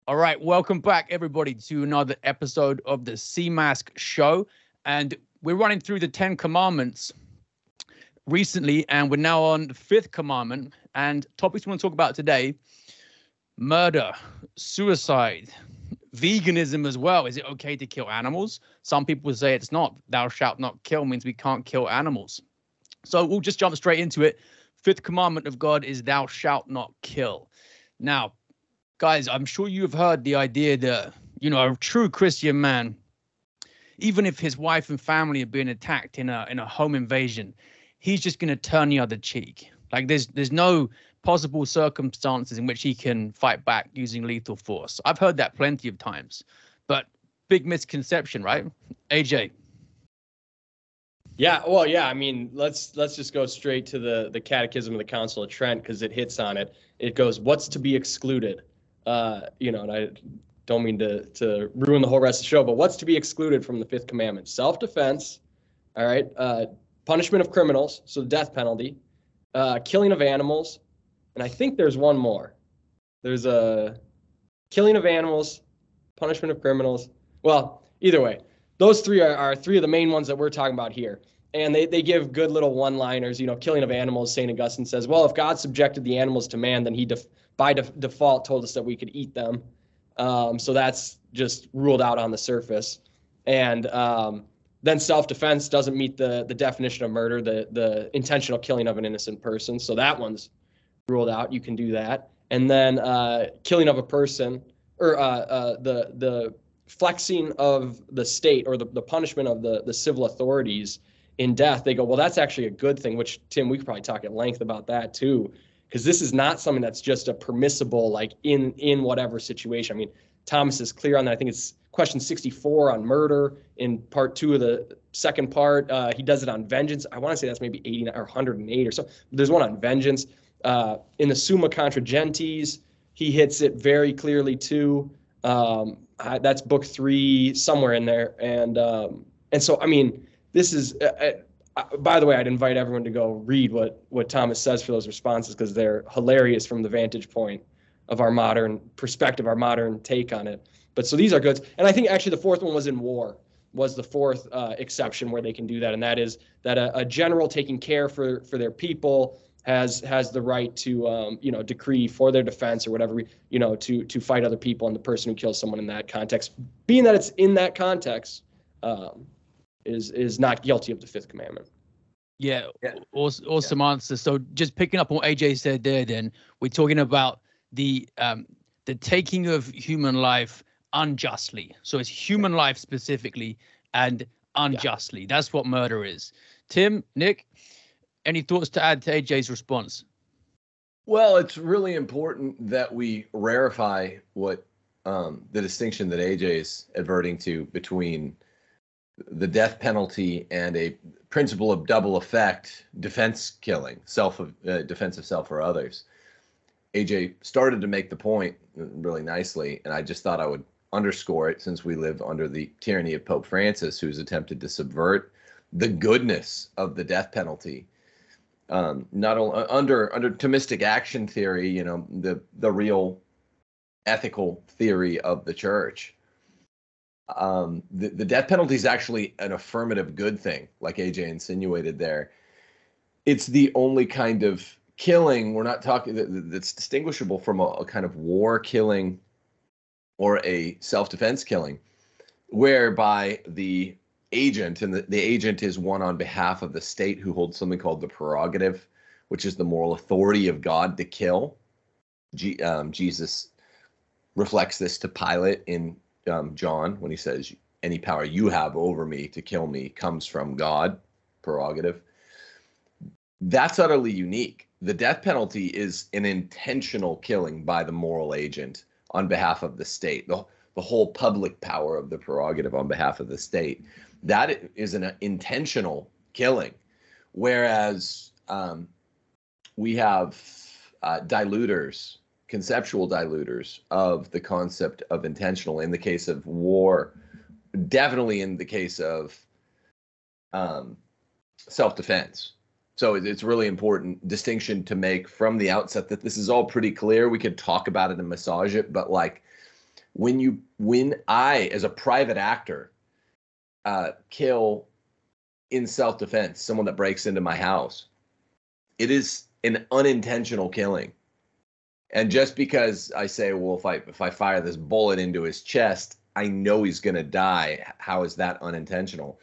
All right, welcome back, everybody, to another episode of the Sea Mask Show. And we're running through the 10 Commandments recently, and we're now on the fifth commandment. And topics we want to talk about today: murder, suicide, veganism as well. Is it okay to kill animals? Some people say it's not. Thou shalt not kill means we can't kill animals. So we'll just jump straight into it. Fifth commandment of God is thou shalt not kill. Now, guys, I'm sure you have heard the idea that, a true Christian man, even if his wife and family are being attacked in a home invasion, he's just going to turn the other cheek. Like there's no possible circumstances in which he can fight back using lethal force. I've heard that plenty of times, but big misconception, right? AJ. Yeah, well, yeah. I mean, let's just go straight to the Catechism of the Council of Trent because it hits on it. It goes, "What's to be excluded?" And I don't mean to ruin the whole rest of the show, but what's to be excluded from the fifth commandment? Self-defense, all right, punishment of criminals, so the death penalty, killing of animals, and I think there's one more. There's a killing of animals, punishment of criminals. Well, either way, those three are three of the main ones that we're talking about here. And they give good little one-liners, killing of animals. St. Augustine says, well, if God subjected the animals to man, then he by default told us that we could eat them. So that's just ruled out on the surface. And then self-defense doesn't meet the definition of murder, the intentional killing of an innocent person. So that one's ruled out. You can do that. And then killing of a person, or the flexing of the state, or the punishment of the civil authorities in death, they go, well, that's actually a good thing, which, Tim, we could probably talk at length about that too, because this is not something that's just a permissible, like in whatever situation. I mean, Thomas is clear on that. I think it's question 64 on murder in part 2 of the second part. He does it on vengeance. I want to say that's maybe 89 or 108 or so. There's one on vengeance. In the Summa Contra Gentes, he hits it very clearly too. That's book 3, somewhere in there. And so, I mean, this is, by the way, I'd invite everyone to go read what Thomas says for those responses, because they're hilarious from the vantage point of our modern perspective, our modern take on it. But so these are good. And I think actually the fourth one was in war, was the fourth exception where they can do that. And that is that a general taking care for their people has the right to, decree for their defense or whatever, to fight other people, and the person who kills someone in that context, being that it's in that context, is not guilty of the fifth commandment. Yeah. Awesome answer. So just picking up on what AJ said there, then we're talking about the taking of human life unjustly. So it's human life specifically and unjustly. Yeah. That's what murder is. Tim, Nick, any thoughts to add to AJ's response? Well, it's really important that we rarefy what the distinction that AJ is adverting to between the death penalty and a principle of double effect, defense killing, defense of self or others. AJ started to make the point really nicely, and I just thought I would underscore it, since we live under the tyranny of Pope Francis, who's attempted to subvert the goodness of the death penalty. Not only under Thomistic action theory, the real ethical theory of the church. The death penalty is actually an affirmative good thing, like AJ insinuated there. It's the only kind of killing we're not talking that's distinguishable from a kind of war killing or a self-defense killing, whereby the agent, and the agent is one on behalf of the state who holds something called the prerogative, which is the moral authority of God to kill. Jesus reflects this to Pilate in John when he says, any power you have over me to kill me comes from God, prerogative. That's utterly unique. The death penalty is an intentional killing by the moral agent on behalf of the state, the whole public power of the prerogative on behalf of the state. That is an intentional killing, whereas we have diluters, conceptual diluters of the concept of intentional in the case of war, definitely in the case of self-defense. So it's really important distinction to make from the outset that this is all pretty clear. We could talk about it and massage it, but like when I, as a private actor, kill in self-defense someone that breaks into my house, it is an unintentional killing. And just because I say, well, if I fire this bullet into his chest, I know he's going to die. How is that unintentional?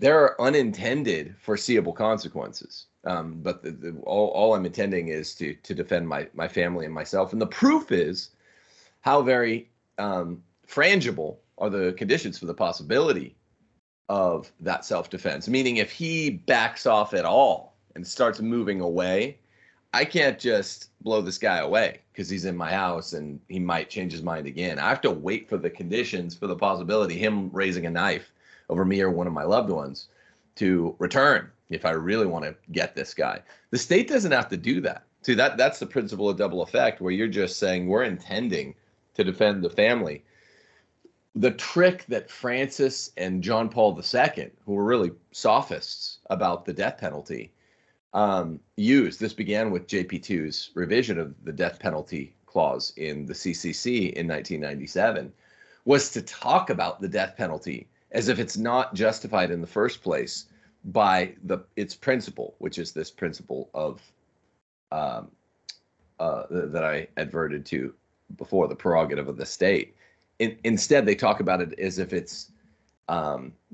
There are unintended foreseeable consequences. But all I'm intending is to defend my family and myself. And the proof is how very frangible are the conditions for the possibility of that self-defense. Meaning, if he backs off at all and starts moving away, I can't just blow this guy away because he's in my house and he might change his mind again. I have to wait for the conditions for the possibility, him raising a knife over me or one of my loved ones, to return if I really want to get this guy. The state doesn't have to do that. See, that's the principle of double effect, where you're just saying we're intending to defend the family. The trick that Francis and John Paul II, who were really sophists about the death penalty, used. This began with JP2's revision of the death penalty clause in the CCC in 1997, was to talk about the death penalty as if it's not justified in the first place by its principle, which is this principle of that I adverted to before, the prerogative of the state. Instead, they talk about it as if it's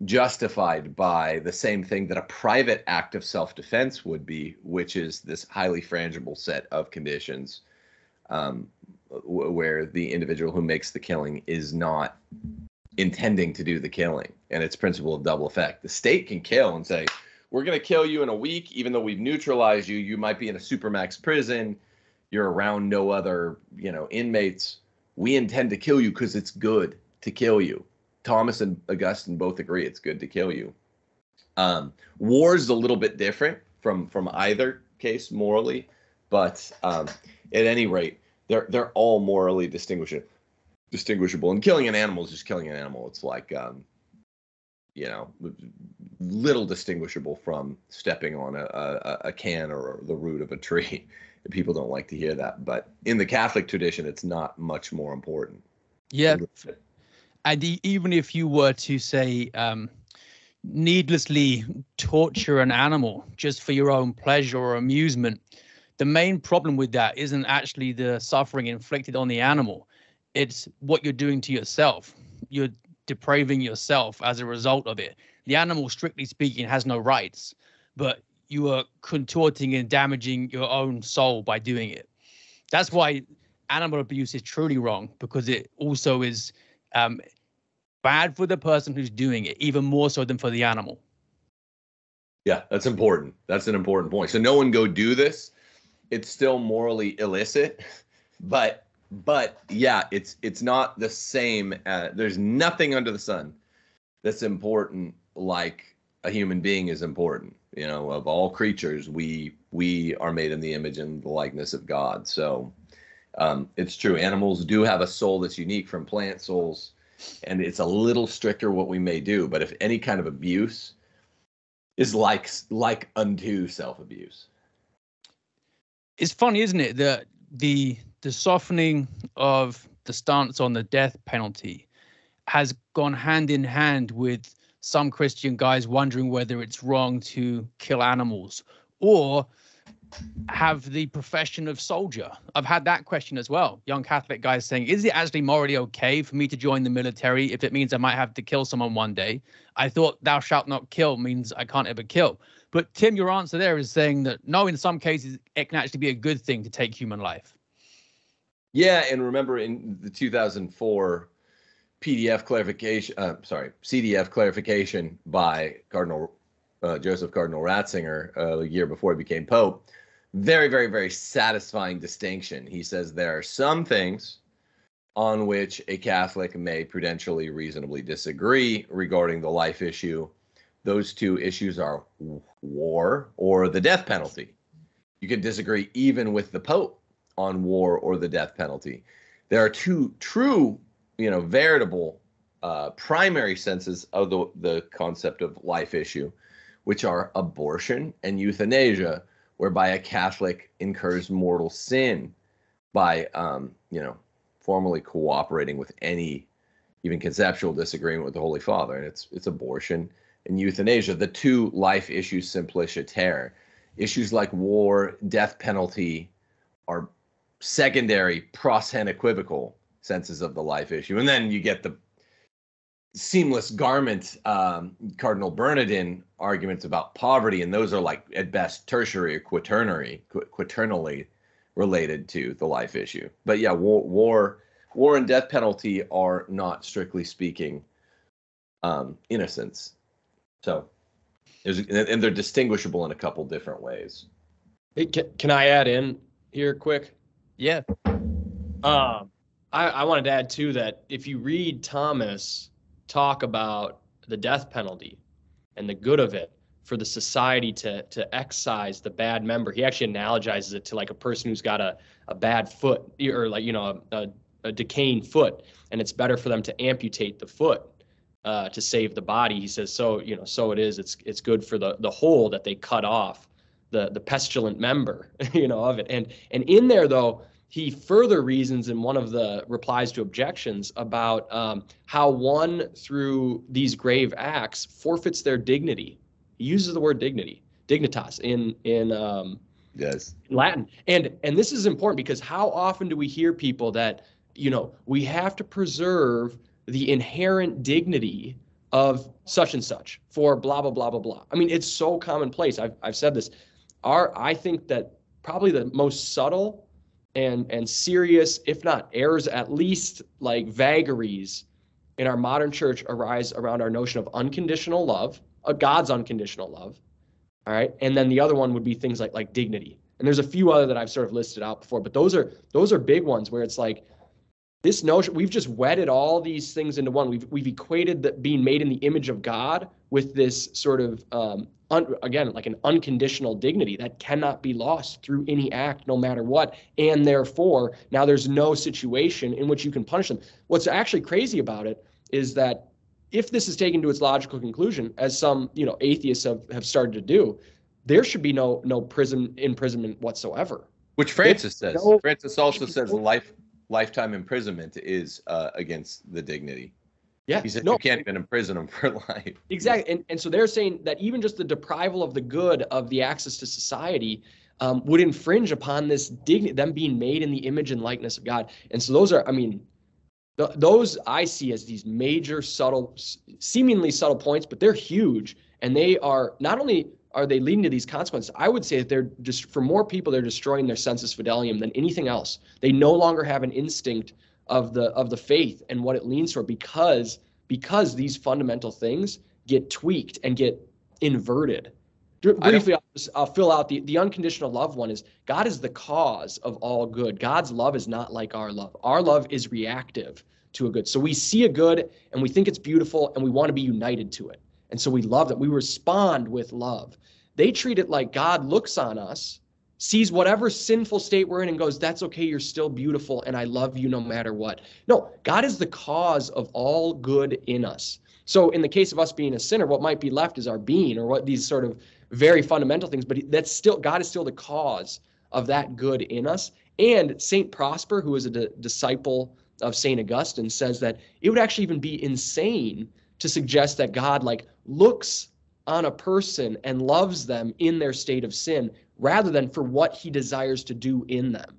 justified by the same thing that a private act of self-defense would be, which is this highly frangible set of conditions where the individual who makes the killing is not intending to do the killing. And it's principle of double effect. The state can kill and say, we're going to kill you in a week, even though we've neutralized you. You might be in a supermax prison. You're around no other, inmates. We intend to kill you because it's good to kill you. Thomas and Augustine both agree it's good to kill you. War is a little bit different from either case morally, but at any rate, they're all morally distinguishable. And killing an animal is just killing an animal. It's like little distinguishable from stepping on a can or the root of a tree. People don't like to hear that, but in the Catholic tradition, it's not much more important. Yeah. And even if you were to say needlessly torture an animal just for your own pleasure or amusement, the main problem with that isn't actually the suffering inflicted on the animal. It's what you're doing to yourself. You're depraving yourself as a result of it. The animal, strictly speaking, has no rights, but you are contorting and damaging your own soul by doing it. That's why animal abuse is truly wrong, because it also is bad for the person who's doing it, even more so than for the animal. Yeah, that's important. That's an important point. So no one go do this. It's still morally illicit, but yeah, it's not the same. There's nothing under the sun that's important like a human being is important. Of all creatures, we are made in the image and the likeness of God. So it's true. Animals do have a soul that's unique from plant souls, and it's a little stricter what we may do. But if any kind of abuse is like unto self-abuse. It's funny, isn't it, that the softening of the stance on the death penalty has gone hand in hand with some Christian guys wondering whether it's wrong to kill animals or have the profession of soldier. I've had that question as well. Young Catholic guys saying, is it actually morally okay for me to join the military if it means I might have to kill someone one day? I thought thou shalt not kill means I can't ever kill. But Tim, your answer there is saying that no, in some cases, it can actually be a good thing to take human life. Yeah, and remember in the 2004 CDF clarification by Cardinal Joseph Cardinal Ratzinger a year before he became Pope, very, very, very satisfying distinction. He says there are some things on which a Catholic may prudentially, reasonably disagree regarding the life issue. Those two issues are war or the death penalty. You can disagree even with the Pope on war or the death penalty. There are two true, veritable primary senses of the concept of life issue, which are abortion and euthanasia, whereby a Catholic incurs mortal sin by, formally cooperating with any even conceptual disagreement with the Holy Father, and it's abortion and euthanasia, the two life issues simpliciter. Issues like war, death penalty are secondary, pros and equivocal senses of the life issue. And then you get the seamless garment Cardinal Bernardin arguments about poverty, and those are like at best tertiary or quaternary related to the life issue. But yeah, war and death penalty are not, strictly speaking, innocence. So and they're distinguishable in a couple different ways. Hey, can I add in here quick? Yeah. I wanted to add too that if you read Thomas talk about the death penalty and the good of it for the society to excise the bad member, he actually analogizes it to like a person who's got a bad foot, or like, a decaying foot, and it's better for them to amputate the foot to save the body. He says, so it is. It's good for the whole that they cut off the pestilent member, of it. And in there though, he further reasons in one of the replies to objections about how one through these grave acts forfeits their dignity. He uses the word dignity, dignitas in Yes. Latin. And this is important because how often do we hear people that, we have to preserve the inherent dignity of such and such for blah, blah, blah, blah, blah. I mean, it's so commonplace. I've said this. I think that probably the most subtle and serious, if not errors, at least like vagaries in our modern church arise around our notion of unconditional love, God's unconditional love. All right. And then the other one would be things like dignity. And there's a few other that I've sort of listed out before, but those are big ones where it's like this notion, we've just wedded all these things into one. We've equated that being made in the image of God with this sort of, again, like an unconditional dignity that cannot be lost through any act, no matter what. And therefore, now there's no situation in which you can punish them. What's actually crazy about it is that if this is taken to its logical conclusion, as some atheists have started to do, there should be no imprisonment whatsoever. Which Francis says. Francis also says lifetime imprisonment is against the dignity. Yeah, he said you can't even imprison them for life. Exactly, and so they're saying that even just the deprival of the good of the access to society would infringe upon this dignity, them being made in the image and likeness of God. And so those are, those I see as these major, seemingly subtle points, but they're huge, and they are not only are they leading to these consequences, I would say that they're just, for more people, they're destroying their sensus fidelium than anything else. They no longer have an instinct of the faith and what it leans toward because these fundamental things get tweaked and get inverted. Briefly, I'll fill out the unconditional love one is God is the cause of all good. God's love is not like our love. Our love is reactive to a good. So we see a good and we think it's beautiful and we want to be united to it. And so we love that. We respond with love. They treat it like God looks on us, sees whatever sinful state we're in and goes, that's okay, you're still beautiful and I love you no matter what. No, God is the cause of all good in us. So in the case of us being a sinner, what might be left is our being, or what these sort of very fundamental things, but that's still, God is still the cause of that good in us. And St. Prosper, who is a disciple of St. Augustine, says that it would actually even be insane to suggest that God looks on a person and loves them in their state of sin rather than for what he desires to do in them,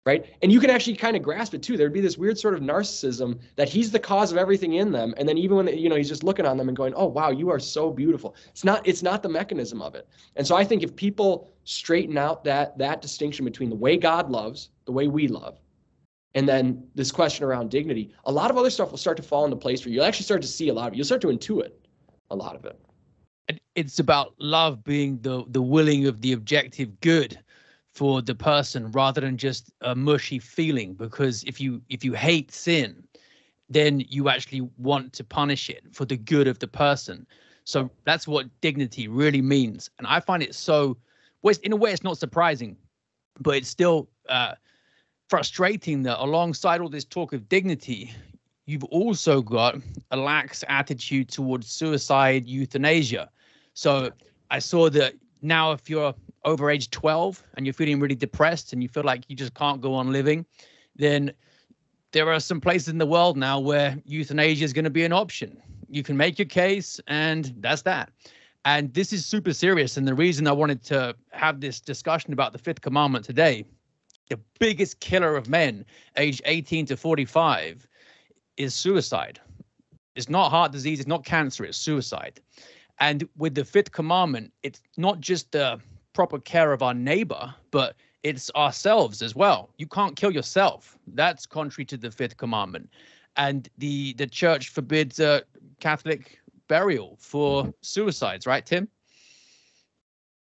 right? And you can actually kind of grasp it too. There'd be this weird sort of narcissism that he's the cause of everything in them, and then even when he's just looking on them and going, oh wow, you are so beautiful. It's not the mechanism of it. And so I think if people straighten out that distinction between the way God loves, the way we love, and then this question around dignity, a lot of other stuff will start to fall into place for you. You'll actually start to see a lot of it. You'll start to intuit a lot of it. It's about love being the willing of the objective good for the person rather than just a mushy feeling. Because if you hate sin, then you actually want to punish it for the good of the person. So that's what dignity really means. And I find it so, well, in a way, it's not surprising, but it's still frustrating that alongside all this talk of dignity, you've also got a lax attitude towards suicide, euthanasia. So I saw that now if you're over age 12 and you're feeling really depressed and you feel like you just can't go on living, then there are some places in the world now where euthanasia is going to be an option. You can make your case, and that's that. And this is super serious. And the reason I wanted to have this discussion about the fifth commandment today, the biggest killer of men aged 18 to 45 is suicide. It's not heart disease, it's not cancer, it's suicide. And with the fifth commandment, it's not just the proper care of our neighbor, but it's ourselves as well. You can't kill yourself. That's contrary to the fifth commandment. And the church forbids Catholic burial for suicides, right, Tim?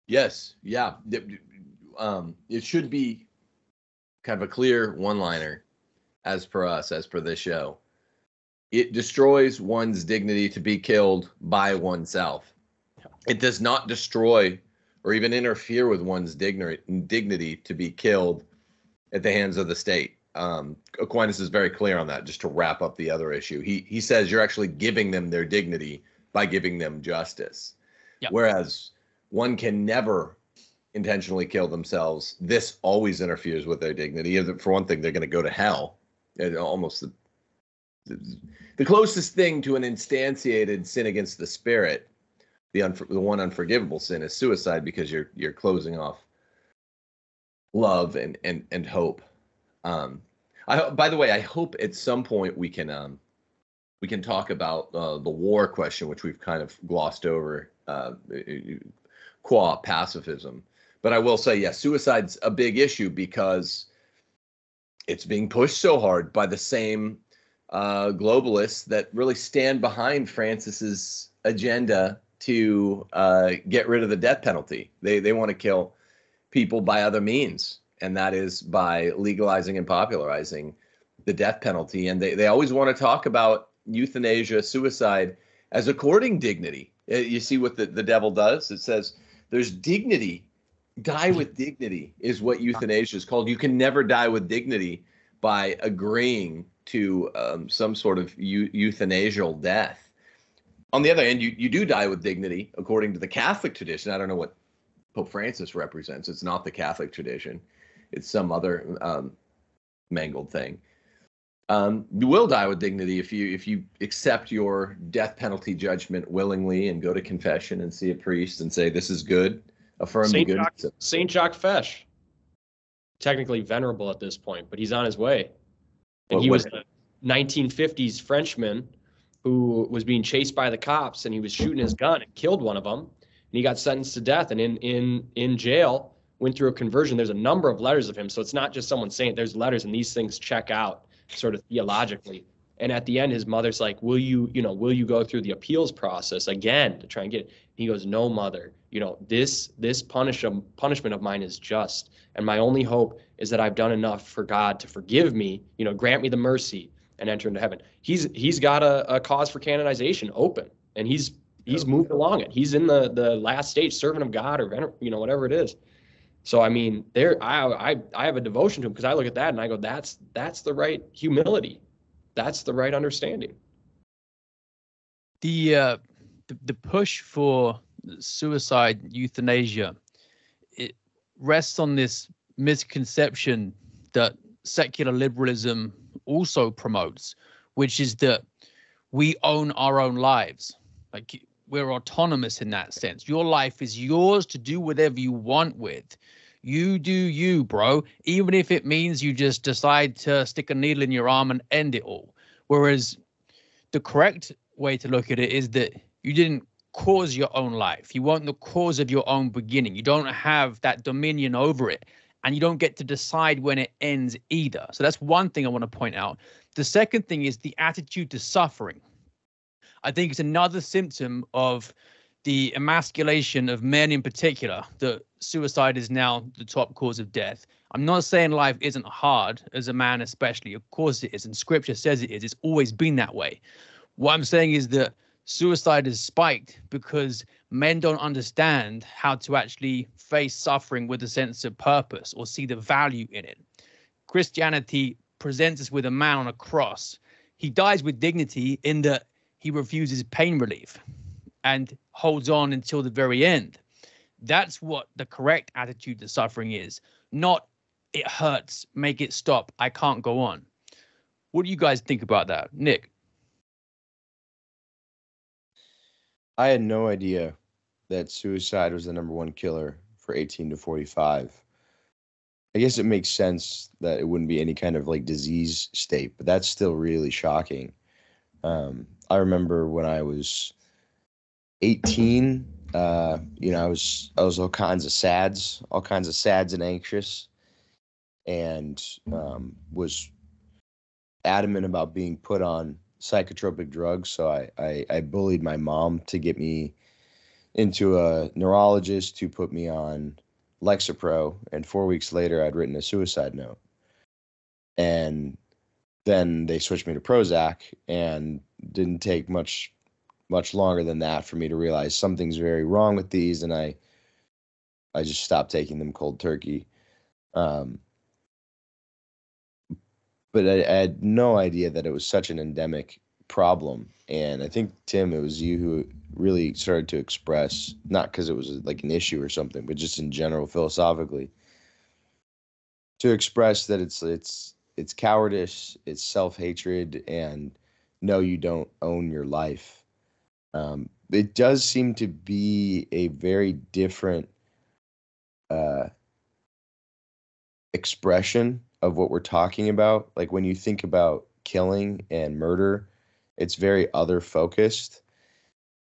Yes. Yeah. It should be kind of a clear one-liner as per us, as per this show. It destroys one's dignity to be killed by oneself. It does not destroy or even interfere with one's dignity to be killed at the hands of the state. Aquinas is very clear on that, just to wrap up the other issue. He says you're actually giving them their dignity by giving them justice. Yep. Whereas one can never intentionally kill themselves. This always interferes with their dignity. For one thing, they're going to go to hell. Almost the closest thing to an instantiated sin against the spirit, the one unforgivable sin, is suicide, because you're closing off love and hope. By the way, I hope at some point we can talk about the war question, which we've kind of glossed over, qua pacifism. But I will say, yeah, suicide's a big issue because it's being pushed so hard by the same globalists that really stand behind Francis's agenda to get rid of the death penalty. They want to kill people by other means, and that is by legalizing and popularizing the death penalty. And they always want to talk about euthanasia, suicide, as a courting dignity. You see what the devil does? It says there's dignity. Die with dignity is what euthanasia is called. You can never die with dignity by agreeing to some sort of euthanasial death. On the other hand, you do die with dignity according to the Catholic tradition. I don't know what Pope Francis represents. It's not the Catholic tradition. It's some other mangled thing. You will die with dignity if you accept your death penalty judgment willingly and go to confession and see a priest and say, this is good, affirm the good. Saint Jacques Fesch, technically venerable at this point, but he's on his way. And he was a 1950s Frenchman who was being chased by the cops, and he was shooting his gun and killed one of them. And he got sentenced to death, and in jail went through a conversion. There's a number of letters of him, so it's not just someone saying it. There's letters, and these things check out sort of theologically. And at the end, his mother's like, will you go through the appeals process again to try and get it? He goes, no, mother, this punishment of mine is just. And my only hope is that I've done enough for God to forgive me, grant me the mercy and enter into heaven. He's got a cause for canonization open, and he's moved along it. He's in the last stage, servant of God, or whatever it is. So I mean, I have a devotion to him, because I look at that and I go, that's the right humility. That's the right understanding. The push for suicide euthanasia, it rests on this misconception that secular liberalism also promotes, which is that we own our own lives. Like, we're autonomous in that sense. Your life is yours to do whatever you want with. You do you, bro, even if it means you just decide to stick a needle in your arm and end it all. Whereas the correct way to look at it is that you didn't cause your own life. You weren't the cause of your own beginning. You don't have that dominion over it, and you don't get to decide when it ends either. So that's one thing I want to point out. The second thing is the attitude to suffering. I think it's another symptom of the emasculation of men in particular, that suicide is now the top cause of death. I'm not saying life isn't hard as a man, especially. Of course it is, and scripture says it is. It's always been that way. What I'm saying is that suicide is spiked because men don't understand how to actually face suffering with a sense of purpose or see the value in it. Christianity presents us with a man on a cross. He dies with dignity in that he refuses pain relief and holds on until the very end. That's what the correct attitude to suffering is. Not, it hurts, make it stop, I can't go on. What do you guys think about that? Nick? I had no idea that suicide was the number one killer for 18 to 45. I guess it makes sense that it wouldn't be any kind of like disease state, but that's still really shocking. I remember when I was 18, I was all kinds of sads and anxious, and was adamant about being put on psychotropic drugs. So I bullied my mom to get me into a neurologist who put me on Lexapro, and 4 weeks later I'd written a suicide note. And then they switched me to Prozac, and didn't take much longer than that for me to realize something's very wrong with these, and I just stopped taking them cold turkey. But I had no idea that it was such an endemic problem. And I think, Tim, it was you who really started to express, not because it was like an issue or something, but just in general, philosophically, to express that it's cowardice, it's self-hatred, and no, you don't own your life. It does seem to be a very different expression of what we're talking about. Like when you think about killing and murder, it's very other focused.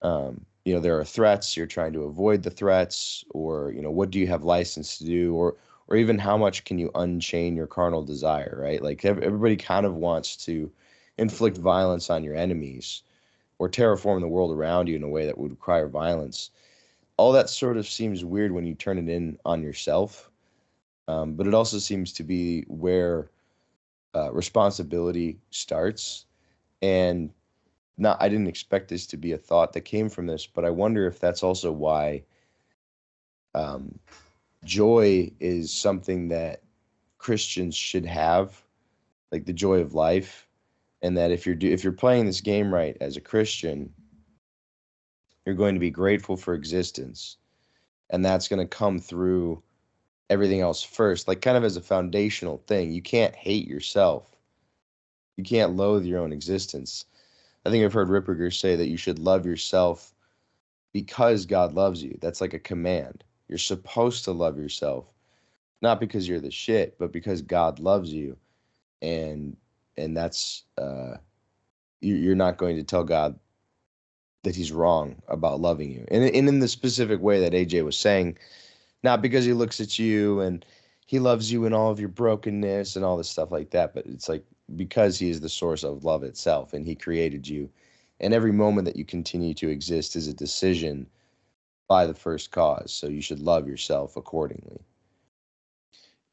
There are threats, you're trying to avoid the threats, or, what do you have license to do, or even how much can you unchain your carnal desire, right? Like everybody kind of wants to inflict violence on your enemies or terraform the world around you in a way that would require violence. All that sort of seems weird when you turn it in on yourself. But it also seems to be where responsibility starts. And I didn't expect this to be a thought that came from this, but I wonder if that's also why joy is something that Christians should have, like the joy of life. And that if you're playing this game right as a Christian, you're going to be grateful for existence. And that's going to come through everything else first, like kind of as a foundational thing. You can't hate yourself. You can't loathe your own existence. I think I've heard Ripperger say that you should love yourself because God loves you. That's like a command. You're supposed to love yourself, not because you're the shit, but because God loves you. And that's, you're not going to tell God that he's wrong about loving you. And in the specific way that AJ was saying, not because he looks at you and he loves you in all of your brokenness and all this stuff like that, but it's like because he is the source of love itself, and he created you. And every moment that you continue to exist is a decision by the first cause. So you should love yourself accordingly.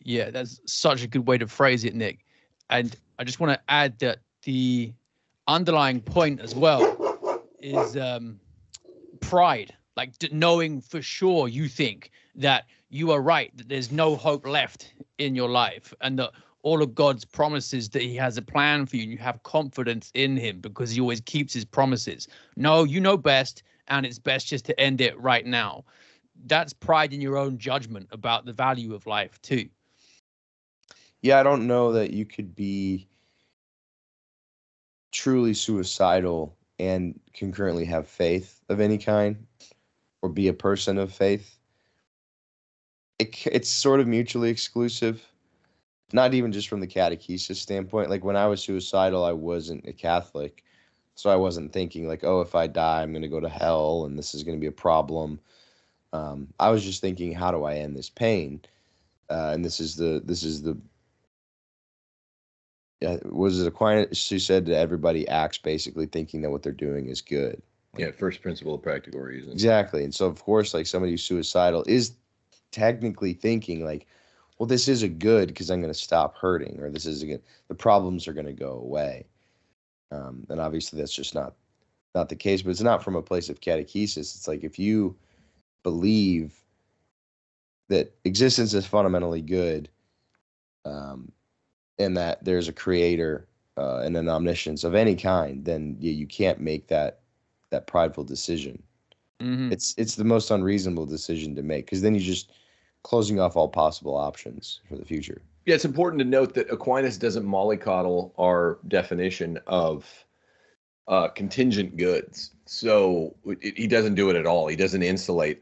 Yeah, that's such a good way to phrase it, Nick. And I just want to add that the underlying point as well is pride, like knowing for sure you think that you are right, that there's no hope left in your life, and that all of God's promises, that he has a plan for you, and you have confidence in him because he always keeps his promises. No, you know best, and it's best just to end it right now. That's pride in your own judgment about the value of life too. Yeah, I don't know that you could be truly suicidal and concurrently have faith of any kind or be a person of faith. It's sort of mutually exclusive, not even just from the catechesis standpoint. Like when I was suicidal, I wasn't a Catholic, so I wasn't thinking like, oh, if I die, I'm going to go to hell and this is going to be a problem. I was just thinking, how do I end this pain? And this is the was it Aquinas who said that everybody acts basically thinking that what they're doing is good. Yeah, first principle of practical reason. Exactly. And so, of course, like somebody who's suicidal is technically thinking like, well, this is a good because I'm going to stop hurting, or this is a good, the problems are going to go away. And obviously that's just not the case, but it's not from a place of catechesis. It's like if you believe that existence is fundamentally good, and that there's a creator and an omniscience of any kind, then you can't make that prideful decision. Mm-hmm. It's the most unreasonable decision to make, because then you're just closing off all possible options for the future. Yeah, it's important to note that Aquinas doesn't mollycoddle our definition of contingent goods. So he doesn't do it at all. He doesn't insulate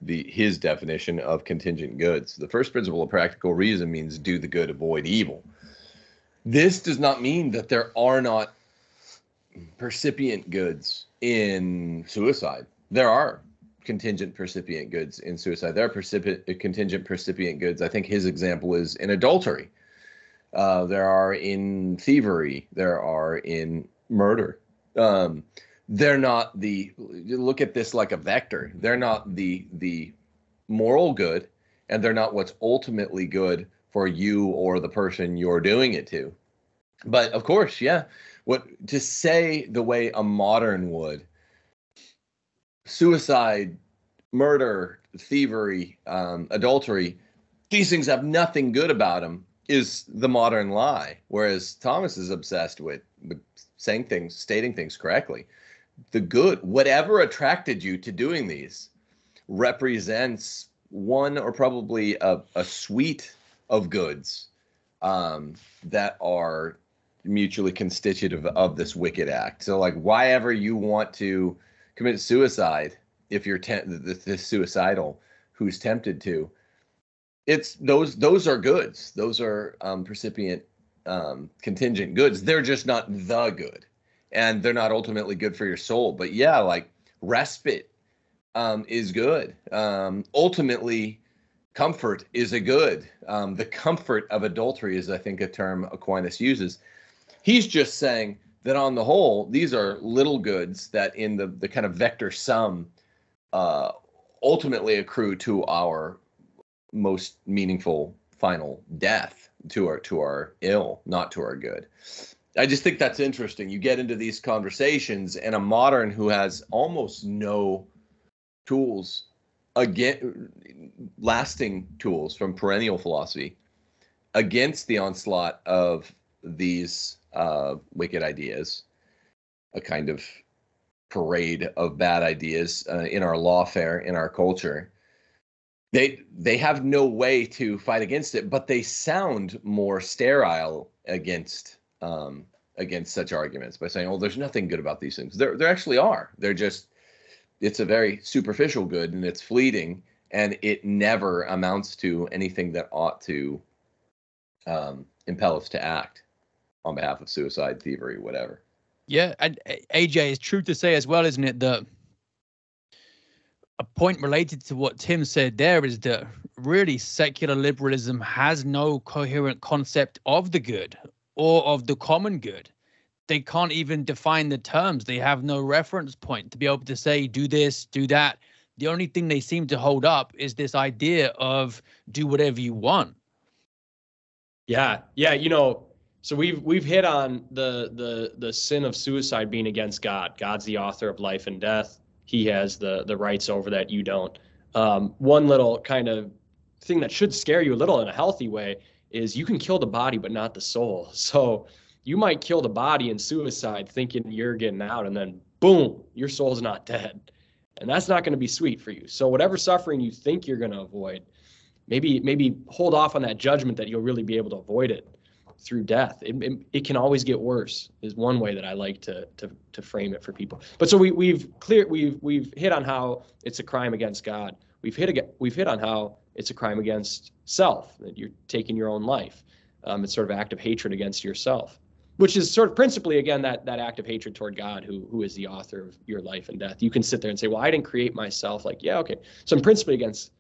his definition of contingent goods. The first principle of practical reason means do the good, avoid evil. This does not mean that there are not percipient goods in suicide. There are contingent percipient goods in suicide. There are contingent percipient goods. I think his example is in adultery. There are in thievery. There are in murder. They're not look at this like a vector. They're not the moral good, and they're not what's ultimately good for you or the person you're doing it to. But of course, yeah, to say the way a modern would, suicide, murder, thievery, adultery, these things have nothing good about them, is the modern lie. Whereas Thomas is obsessed with stating things correctly. The good, whatever attracted you to doing these, represents one or probably a suite of goods that are mutually constitutive of this wicked act. So, like, why ever you want to commit suicide, if you're the suicidal who's tempted to, it's those are goods. Those are percipient contingent goods. They're just not the good, and they're not ultimately good for your soul. But yeah, like respite is good. Ultimately, comfort is a good. The comfort of adultery is, I think, a term Aquinas uses. He's just saying that on the whole, these are little goods that in the kind of vector sum ultimately accrue to our most meaningful final death, to our ill, not to our good. I just think that's interesting. You get into these conversations, and a modern who has almost no tools, again, lasting tools from perennial philosophy, against the onslaught of these wicked ideas, a kind of parade of bad ideas in our lawfare, in our culture. They have no way to fight against it, but they sound more sterile against such arguments by saying, "Oh, there's nothing good about these things." There actually are. It's a very superficial good, and it's fleeting, and it never amounts to anything that ought to impel us to act on behalf of suicide, thievery, whatever. Yeah, and AJ, it's true to say as well, isn't it, that a point related to what Tim said there is that really secular liberalism has no coherent concept of the good or of the common good. They can't even define the terms. They have no reference point to be able to say, do this, do that. The only thing they seem to hold up is this idea of do whatever you want. Yeah. So we've hit on the sin of suicide being against God. God's the author of life and death. He has the rights over that, you don't. One little kind of thing that should scare you a little in a healthy way is you can kill the body but not the soul. So you might kill the body in suicide thinking you're getting out, and then boom, your soul's not dead. And that's not going to be sweet for you. So whatever suffering you think you're going to avoid, maybe hold off on that judgment that you'll really be able to avoid it through death. It can always get worse, is one way that I like to frame it for people. But so we've hit on how it's a crime against God. We've hit on how it's a crime against self, that you're taking your own life. It's sort of act of hatred against yourself, which is sort of principally, again, that act of hatred toward God, who is the author of your life and death. You can sit there and say, well, I didn't create myself. Like, yeah, okay. So I'm principally against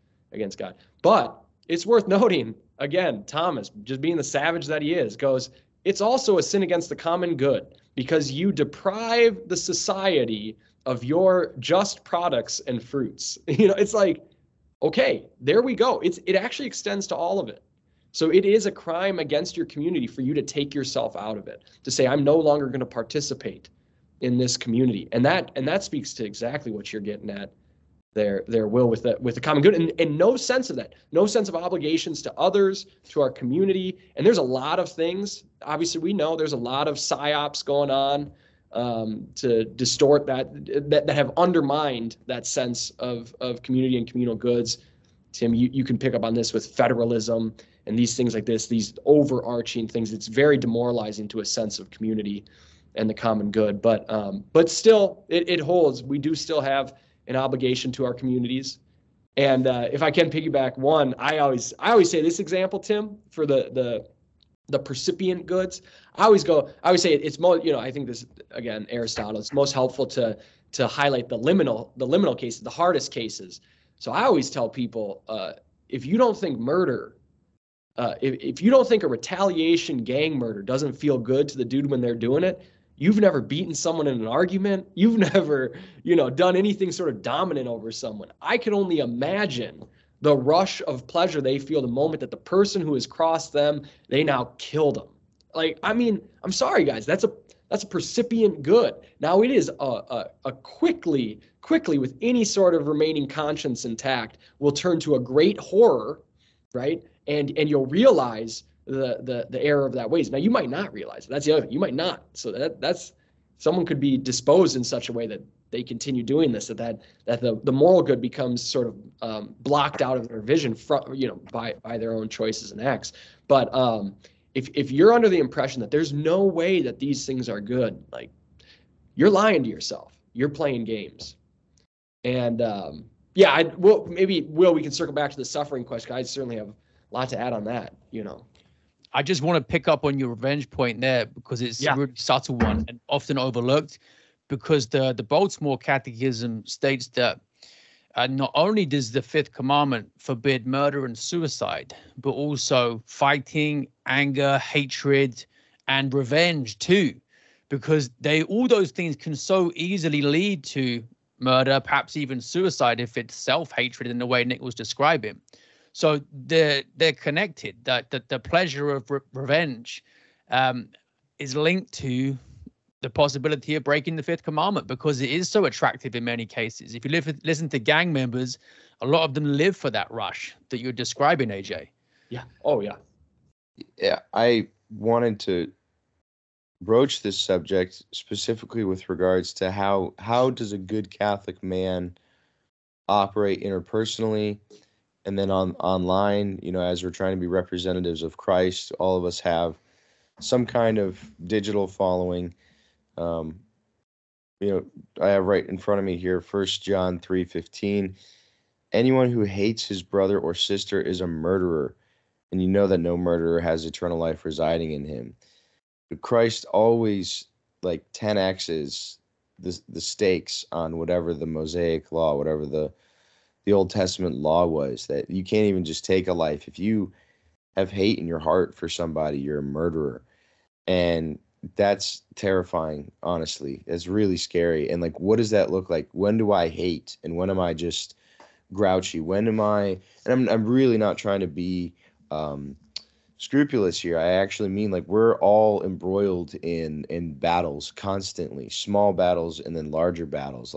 God. But it's worth noting, again, Thomas, just being the savage that he is, goes, it's also a sin against the common good because you deprive the society of your just products and fruits. It's like, okay, there we go. It actually extends to all of it. So it is a crime against your community for you to take yourself out of it, to say, I'm no longer going to participate in this community. And that speaks to exactly what you're getting at their will with the common good, and no sense of that, no sense of obligations to others, to our community. And there's a lot of things, obviously we know there's a lot of psyops going on to distort that have undermined that sense of community and communal goods. Tim, you can pick up on this with federalism and these things like this, these overarching things, it's very demoralizing to a sense of community and the common good. But still, it holds. We do still have an obligation to our communities. And if I can piggyback one, I always say this example, Tim, for the percipient goods. I always say it's most, I think this, again, Aristotle, it's most helpful to highlight the liminal cases, the hardest cases. So I always tell people, if you don't think murder, if you don't think a retaliation gang murder doesn't feel good to the dude when they're doing it, you've never beaten someone in an argument. You've never, done anything sort of dominant over someone. I can only imagine the rush of pleasure they feel the moment that the person who has crossed them, they now killed them. Like, I mean, I'm sorry, guys, that's a percipient good. Now it is a quickly with any sort of remaining conscience intact will turn to a great horror, right? And you'll realize the error of that ways. Now you might not realize it. That's the other thing. You might not. So that's someone could be disposed in such a way that they continue doing this, that the moral good becomes sort of blocked out of their vision by their own choices and acts. But if you're under the impression that there's no way that these things are good, like, you're lying to yourself. You're playing games. And we can circle back to the suffering question. I certainly have a lot to add on that. I just want to pick up on your revenge point there, because it's a really subtle one and often overlooked, because the Baltimore Catechism states that not only does the fifth commandment forbid murder and suicide, but also fighting, anger, hatred, and revenge too, because all those things can so easily lead to murder, perhaps even suicide, if it's self-hatred in the way Nick was describing. So they're connected. That the pleasure of revenge is linked to the possibility of breaking the fifth commandment, because it is so attractive in many cases. If you listen to gang members, a lot of them live for that rush that you're describing, AJ. Yeah. Oh, yeah. Yeah, I wanted to broach this subject specifically with regards to how does a good Catholic man operate interpersonally, and then online, as we're trying to be representatives of Christ. All of us have some kind of digital following. I have right in front of me here, 1 John 3:15. Anyone who hates his brother or sister is a murderer, and you know that no murderer has eternal life residing in him. But Christ always 10x's the stakes on whatever the Mosaic law, whatever the Old Testament law was, that you can't even just take a life. If you have hate in your heart for somebody, you're a murderer. And that's terrifying, honestly. It's really scary. And what does that look like? When do I hate? And when am I just grouchy? When am I, and I'm really not trying to be scrupulous here. I actually mean we're all embroiled in battles constantly, small battles and then larger battles.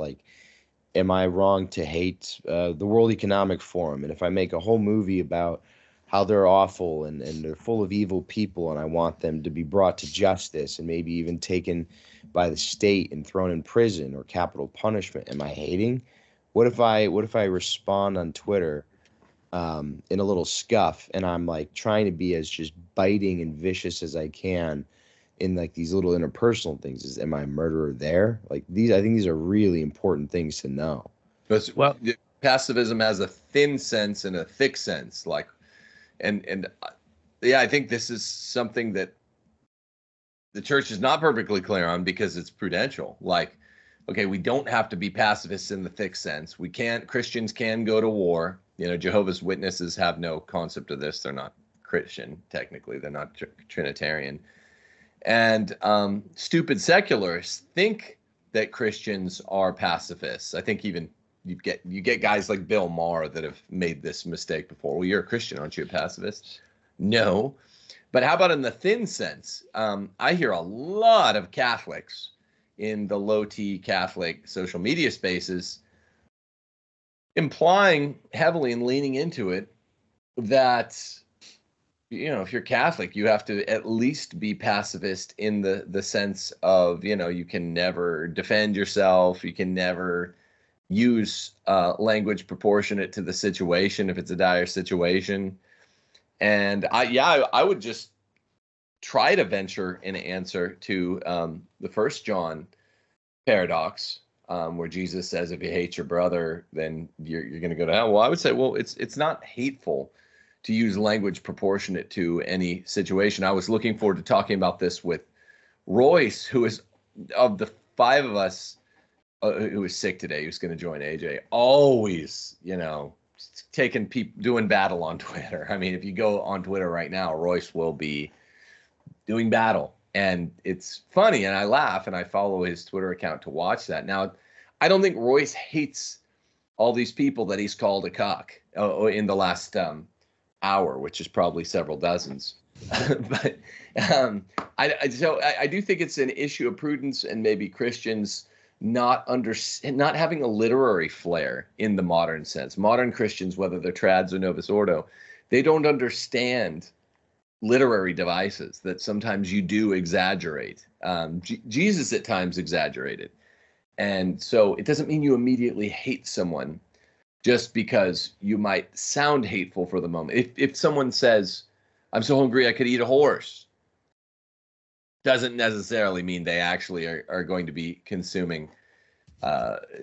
Am I wrong to hate the World Economic Forum? And if I make a whole movie about how they're awful and they're full of evil people, and I want them to be brought to justice and maybe even taken by the state and thrown in prison or capital punishment, am I hating? What if I respond on Twitter in a little scuff, and I'm trying to be as just biting and vicious as I can in these little interpersonal things? Am I a murderer there? I think these are really important things to know. Well, pacifism has a thin sense and a thick sense, and I think this is something that the church is not perfectly clear on, because it's prudential. Okay, we don't have to be pacifists in the thick sense. Christians can go to war. Jehovah's Witnesses have no concept of this. They're not Christian, technically. They're not Trinitarian. And stupid secularists think that Christians are pacifists. I think even you get guys like Bill Maher that have made this mistake before. Well, you're a Christian, aren't you a pacifist? No. But how about in the thin sense? I hear a lot of Catholics in the low-T Catholic social media spaces implying heavily and leaning into it that if you're Catholic, you have to at least be pacifist in the sense of, you can never defend yourself. You can never use language proportionate to the situation if it's a dire situation. And I would just try to venture an answer to the First John paradox, where Jesus says, if you hate your brother, then you're going to go to hell. Well, I would say, well, it's not hateful to use language proportionate to any situation. I was looking forward to talking about this with Royce, who is, of the five of us, who was sick today, who's going to join AJ, always, taking people, doing battle on Twitter. I mean, if you go on Twitter right now, Royce will be doing battle. And it's funny, and I laugh, and I follow his Twitter account to watch that. Now, I don't think Royce hates all these people that he's called a cock in the last hour, which is probably several dozens. But I do think it's an issue of prudence, and maybe Christians not having a literary flair in the modern sense. Modern Christians, whether they're trads or Novus Ordo, they don't understand literary devices that sometimes you do exaggerate. Jesus at times exaggerated. And so it doesn't mean you immediately hate someone just because you might sound hateful for the moment. If someone says, I'm so hungry I could eat a horse, doesn't necessarily mean they actually are going to be consuming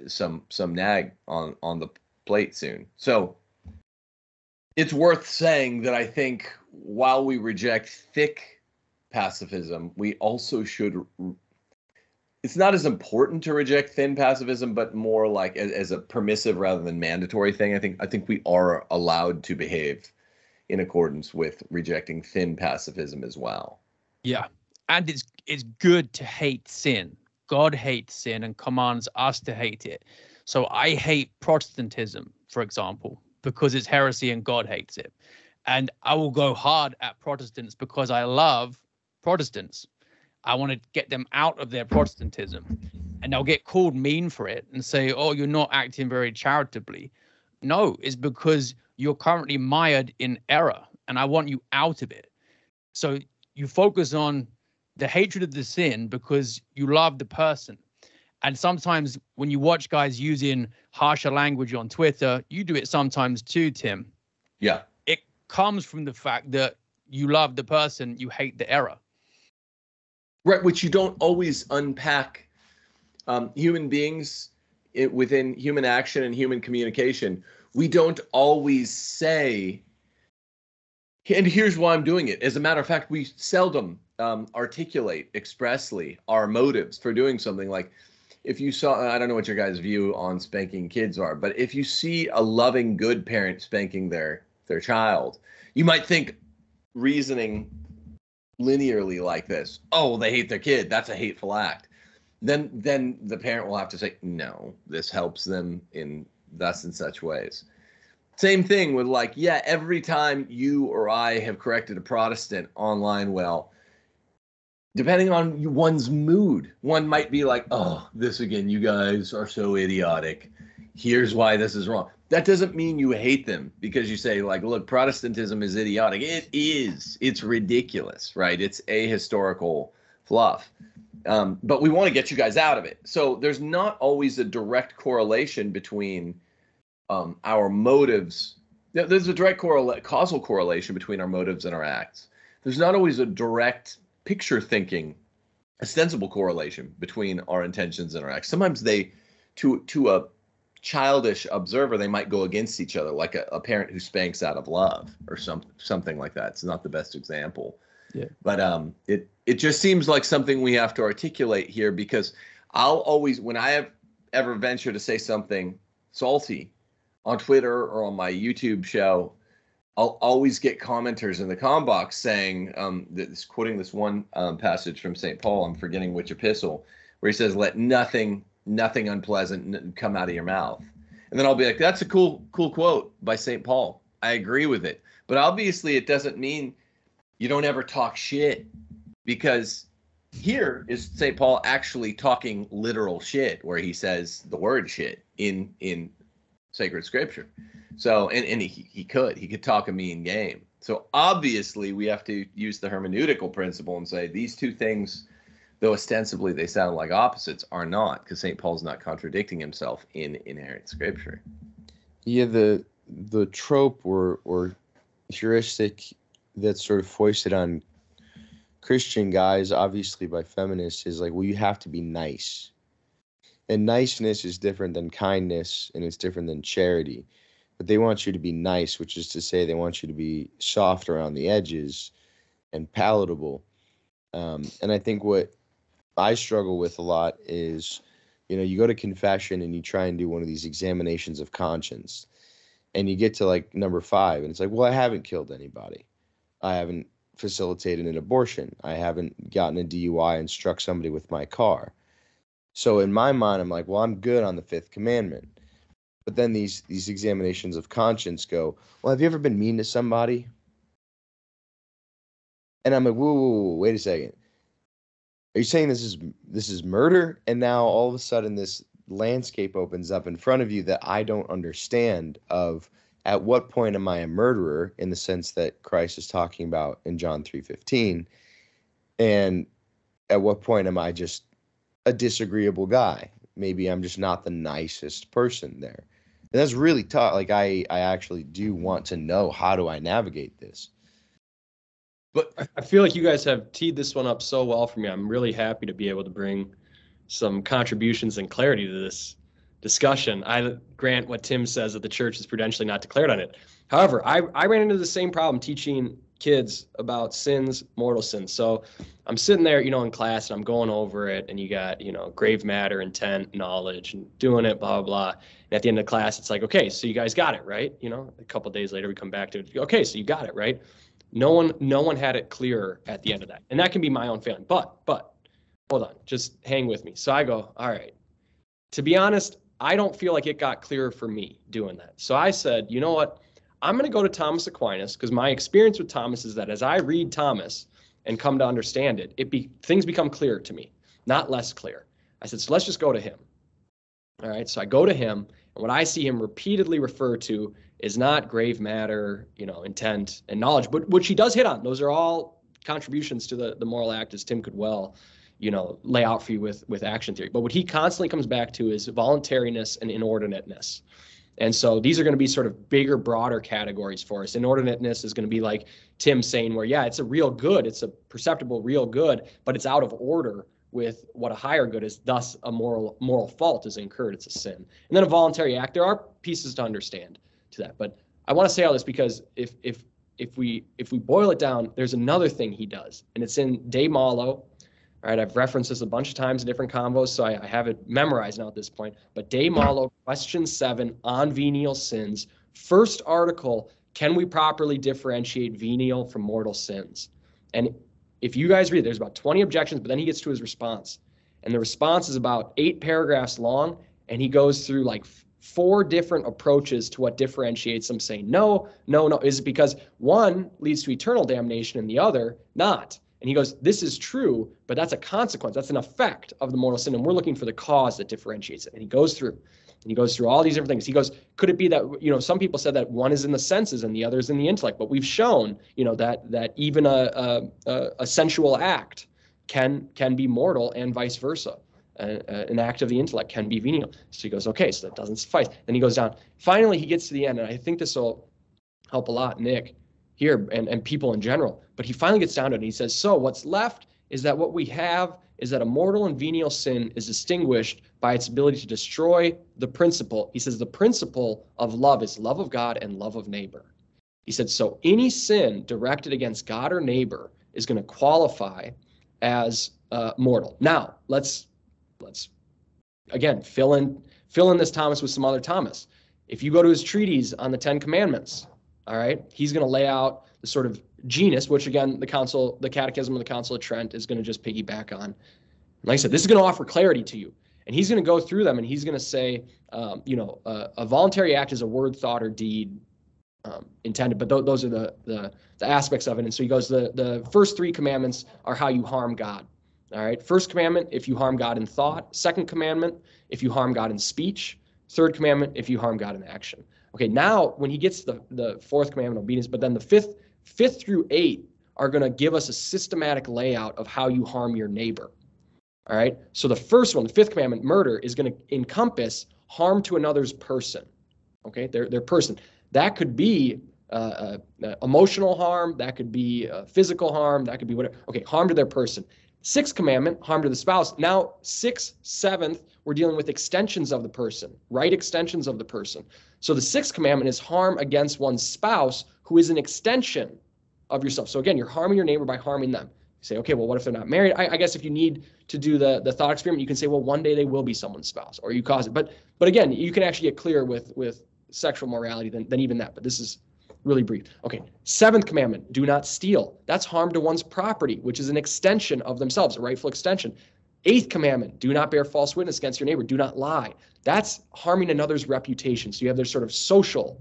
some nag on the plate soon. So it's worth saying that I think while we reject thick pacifism, we also should. It's not as important to reject thin pacifism, but more like as a permissive rather than mandatory thing. I think we are allowed to behave in accordance with rejecting thin pacifism as well. Yeah. And it's good to hate sin. God hates sin and commands us to hate it. So I hate Protestantism, for example, because it's heresy and God hates it. And I will go hard at Protestants because I love Protestants. I want to get them out of their Protestantism. And they'll get called mean for it and say, oh, you're not acting very charitably. No, it's because you're currently mired in error and I want you out of it. So you focus on the hatred of the sin because you love the person. And sometimes when you watch guys using harsher language on Twitter, you do it sometimes too, Tim. Yeah. It comes from the fact that you love the person, you hate the error. Right, which you don't always unpack. Human beings within human action and human communication, we don't always say, and here's why I'm doing it. As a matter of fact, we seldom articulate expressly our motives for doing something. Like if you saw, I don't know what your guys' view on spanking kids are, but if you see a loving, good parent spanking their child, you might think, reasoning linearly like this, oh, they hate their kid, that's a hateful act. Then the parent will have to say, no, this helps them in thus and such ways. Same thing with like, yeah, every time you or I have corrected a Protestant online, well, depending on one's mood, one might be like, oh, this again, you guys are so idiotic. Here's why this is wrong. That doesn't mean you hate them because you say like, look, Protestantism is idiotic. It is. It's ridiculous, right? It's ahistorical fluff. But we want to get you guys out of it. So there's not always a direct correlation between our motives. There's a direct causal correlation between our motives and our acts. There's not always a direct picture thinking, ostensible correlation between our intentions and our acts. Sometimes they, to a childish observer, they might go against each other, like a parent who spanks out of love or something like that. It's not the best example. Yeah. But it just seems like something we have to articulate here, because I'll always, when I have ever ventured to say something salty on Twitter or on my YouTube show, I'll always get commenters in the com box saying, quoting this one passage from St. Paul, I'm forgetting which epistle, where he says, let nothing unpleasant come out of your mouth. And then I'll be like, that's a cool quote by St. Paul. I agree with it. But obviously it doesn't mean you don't ever talk shit, because here is St. Paul actually talking literal shit, where he says the word shit in sacred scripture. So, and he could talk a mean game. So obviously we have to use the hermeneutical principle and say these two things, though ostensibly they sound like opposites, are not, because St. Paul's not contradicting himself in inerrant scripture. Yeah, the trope or heuristic that's sort of foisted on Christian guys, obviously by feminists, is like, well, you have to be nice. And niceness is different than kindness, and it's different than charity. But they want you to be nice, which is to say they want you to be soft around the edges and palatable. And I think what I struggle with a lot is, you go to confession and you try and do one of these examinations of conscience, and you get to like number 5, and it's like, well, I haven't killed anybody. I haven't facilitated an abortion. I haven't gotten a DUI and struck somebody with my car. So in my mind, I'm like, well, I'm good on the 5th commandment. But then these examinations of conscience go, well, have you ever been mean to somebody? And I'm like, whoa, wait a second. Are you saying this is murder? And now all of a sudden this landscape opens up in front of you that I don't understand of at what point am I a murderer in the sense that Christ is talking about in John 3:15, and at what point am I just a disagreeable guy? Maybe I'm just not the nicest person there. And that's really tough. Like I actually do want to know, how do I navigate this? But I feel like you guys have teed this one up so well for me. I'm really happy to be able to bring some contributions and clarity to this discussion. I grant what Tim says, that the church is prudentially not declared on it. However, I ran into the same problem teaching kids about sins, mortal sins. So I'm sitting there, in class, and I'm going over it, and you got, grave matter, intent, knowledge, and doing it, blah, blah, blah. And at the end of the class, it's like, okay, so you guys got it, right? A couple of days later, we come back to it. Okay, so you got it, right? No one had it clearer at the end of that. And that can be my own failing. But hold on, just hang with me. So I go, all right, to be honest, I don't feel like it got clearer for me doing that. So I said, you know what? I'm going to go to Thomas Aquinas, because my experience with Thomas is that as I read Thomas and come to understand it, things become clearer to me, not less clear. I said, so let's just go to him. All right, so I go to him, and what I see him repeatedly refer to is not grave matter, intent and knowledge, but which he does hit on. Those are all contributions to the moral act, as Tim could well, lay out for you with action theory. But what he constantly comes back to is voluntariness and inordinateness. And so these are going to be sort of bigger, broader categories for us. Inordinateness is going to be like Tim saying, where, yeah, it's a real good, it's a perceptible real good, but it's out of order with what a higher good is, thus a moral fault is incurred, it's a sin. And then a voluntary act, there are pieces to understand to that. But I want to say all this because if we boil it down, there's another thing he does, and it's in De Malo. All right, I've referenced this a bunch of times in different convos, so I have it memorized now at this point. But De Malo, question 7 on venial sins. First article, can we properly differentiate venial from mortal sins? And if you guys read, there's about 20 objections, but then he gets to his response. And the response is about 8 paragraphs long, and he goes through like 4 different approaches to what differentiates them, saying no. Is it because one leads to eternal damnation and the other not? And he goes, this is true, but that's a consequence. That's an effect of the mortal sin. And we're looking for the cause that differentiates it. And he goes through all these different things. He goes, could it be that, some people said that one is in the senses and the other is in the intellect, but we've shown, that even a sensual act can be mortal and vice versa. An act of the intellect can be venial. So he goes, okay, so that doesn't suffice. Then he goes down. Finally, he gets to the end, and I think this will help a lot, Nick, here, and people in general. But he finally gets down to it, and he says, so what's left is that what we have is that a mortal and venial sin is distinguished by its ability to destroy the principle. He says the principle of love is love of God and love of neighbor. He said, so any sin directed against God or neighbor is going to qualify as mortal. Now, let's again fill in this Thomas with some other Thomas. If you go to his treatise on the 10 Commandments, all right, he's going to lay out the sort of genus, which again, the Catechism of the Council of Trent is going to just piggyback on. Like I said, this is going to offer clarity to you. And he's going to go through them, and he's going to say, a voluntary act is a word, thought, or deed intended. But those are the aspects of it. And so he goes, the first 3 commandments are how you harm God. All right. First commandment, if you harm God in thought. Second commandment, if you harm God in speech. Third commandment, if you harm God in action. Okay, now when he gets to the 4th commandment, obedience, but then the 5th through 8 are going to give us a systematic layout of how you harm your neighbor. All right, so the first one, the 5th commandment, murder, is going to encompass harm to another's person. Okay, their person. That could be emotional harm, that could be physical harm, that could be whatever. Okay, harm to their person. Sixth commandment, harm to the spouse. Now, sixth, seventh, we're dealing with extensions of the person, right extensions of the person. So the sixth commandment is harm against one's spouse, who is an extension of yourself. So again, you're harming your neighbor by harming them. You say, okay, well, what if they're not married? I guess if you need to do the thought experiment, you can say, well, one day they will be someone's spouse, or you cause it. But again, you can actually get clearer with sexual morality than even that. But this is really brief. Okay, seventh commandment, do not steal. That's harm to one's property, which is an extension of themselves, a rightful extension. Eighth commandment, do not bear false witness against your neighbor. Do not lie. That's harming another's reputation. So you have their sort of social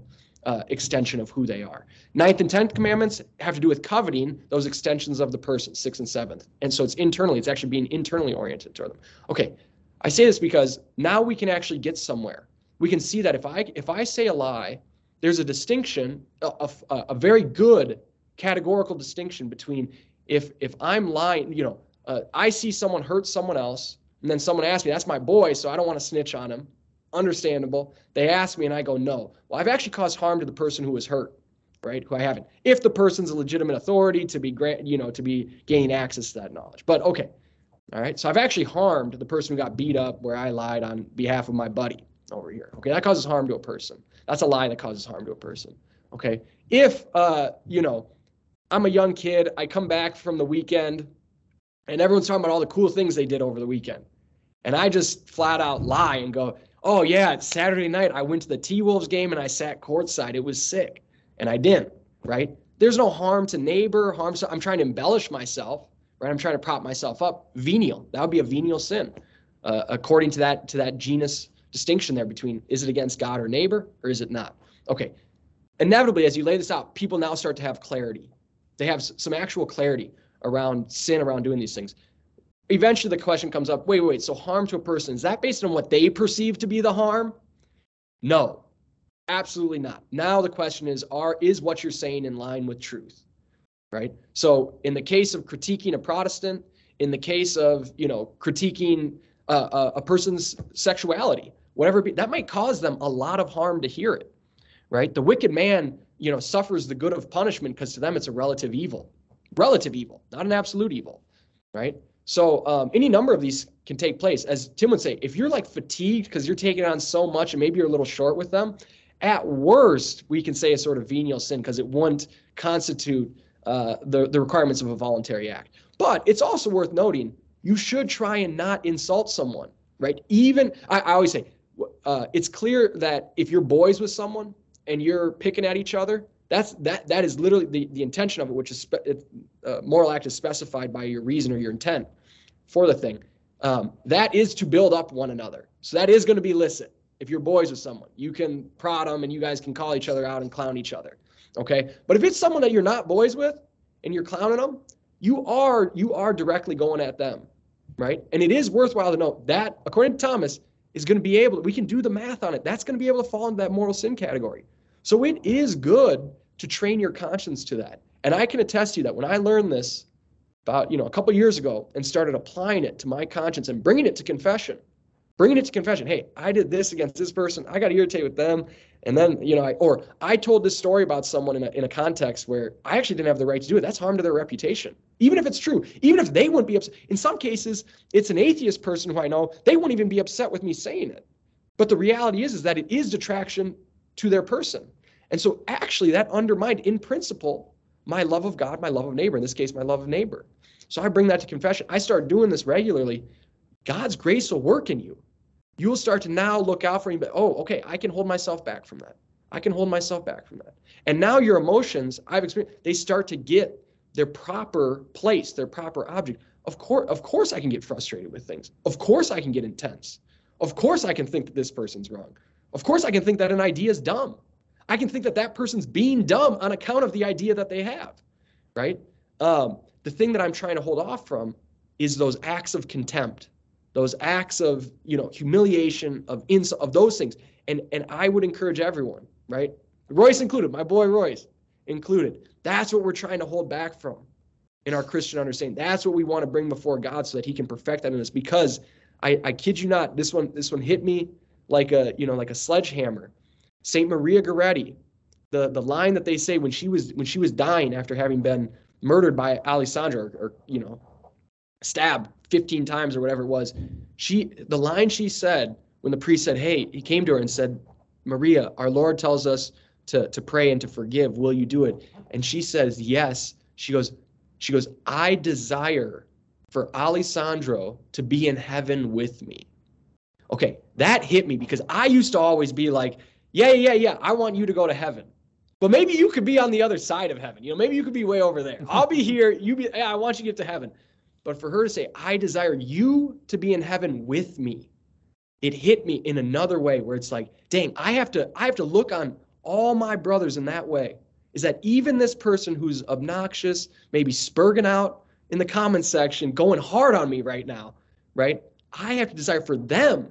extension of who they are. Ninth and 10th commandments have to do with coveting, those extensions of the person, sixth and seventh. And so it's actually being internally oriented toward them. Okay, I say this because now we can actually get somewhere. We can see that if I say a lie, there's a distinction, a very good categorical distinction between if I'm lying, I see someone hurt someone else, and then someone asks me, that's my boy, so I don't want to snitch on him. Understandable. They ask me and I go, no. Well, I've actually caused harm to the person who was hurt, right? Who I haven't. If the person's a legitimate authority to be gaining access to that knowledge. But okay. All right. So I've actually harmed the person who got beat up where I lied on behalf of my buddy over here. Okay. That causes harm to a person. That's a lie that causes harm to a person. Okay. If, I'm a young kid, I come back from the weekend and everyone's talking about all the cool things they did over the weekend. And I just flat out lie and go, oh yeah, it's Saturday night. I went to the T-Wolves game and I sat courtside. It was sick. And I didn't, right? There's no harm to neighbor, I'm trying to embellish myself, right? I'm trying to prop myself up. Venial, that would be a venial sin. According to that genus distinction there between, is it against God or neighbor, or is it not? Okay, inevitably, as you lay this out, people now start to have clarity. They have some actual clarity around sin, around doing these things. Eventually the question comes up, wait, so harm to a person, is that based on what they perceive to be the harm? No, absolutely not. Now the question is what you're saying in line with truth, right? So in the case of critiquing a Protestant, in the case of, critiquing a person's sexuality, whatever it be, that might cause them a lot of harm to hear it, right? The wicked man, suffers the good of punishment because to them it's a relative evil, not an absolute evil, right? So any number of these can take place. As Tim would say, if you're like fatigued because you're taking on so much and maybe you're a little short with them, at worst, we can say a sort of venial sin because it wouldn't constitute the requirements of a voluntary act. But it's also worth noting, you should try and not insult someone, right? Even, I always say, it's clear that if you're boys with someone and you're picking at each other, that is literally the intention of it, which is moral act is specified by your reason or your intent for the thing. That is to build up one another. So that is going to be licit. If you're boys with someone, you can prod them and you guys can call each other out and clown each other. Okay. But if it's someone that you're not boys with and you're clowning them, you are directly going at them. Right. And it is worthwhile to note that, according to Thomas, is going to be we can do the math on it. That's going to be able to fall into that moral sin category. So it is good to train your conscience to that. And I can attest to you that when I learned this about, a couple years ago and started applying it to my conscience and bringing it to confession. Hey, I did this against this person. I got irritated with them. And then, I told this story about someone in a context where I actually didn't have the right to do it. That's harm to their reputation. Even if it's true, even if they wouldn't be upset. In some cases, it's an atheist person who I know, they wouldn't even be upset with me saying it. But the reality is that it is detraction to their person. And so actually that undermined, in principle, my love of God, my love of neighbor, in this case, my love of neighbor. So I bring that to confession. I start doing this regularly. God's grace will work in you. You will start to now look out for me, but, okay, I can hold myself back from that. And now your emotions, I've experienced, they start to get their proper place, their proper object. Of course I can get frustrated with things. Of course I can get intense. Of course I can think that this person's wrong. Of course I can think that an idea is dumb. I can think that person's being dumb on account of the idea that they have, right? The thing that I'm trying to hold off from is those acts of contempt, those acts of, humiliation, of insult, of those things. And I would encourage everyone, right? Royce included, my boy Royce included. That's what we're trying to hold back from in our Christian understanding. That's what we want to bring before God so that he can perfect that in us. Because I kid you not, this one hit me like a sledgehammer. St. Maria Goretti, the line that they say when she was dying after having been murdered by Alessandra, or stabbed 15 times or whatever it was, the line she said when the priest said, hey, he came to her and said, Maria, our Lord tells us to pray and to forgive. Will you do it? And she says, yes. She goes, I desire for Alessandro to be in heaven with me. Okay, that hit me, because I used to always be like, yeah, I want you to go to heaven. But maybe you could be on the other side of heaven. Maybe you could be way over there. I'll be here. I want you to get to heaven. But for her to say, I desire you to be in heaven with me, it hit me in another way, where it's like, dang, I have to look on all my brothers in that way. Is that even this person who's obnoxious, maybe spurging out in the comments section, going hard on me right now, right? I have to desire for them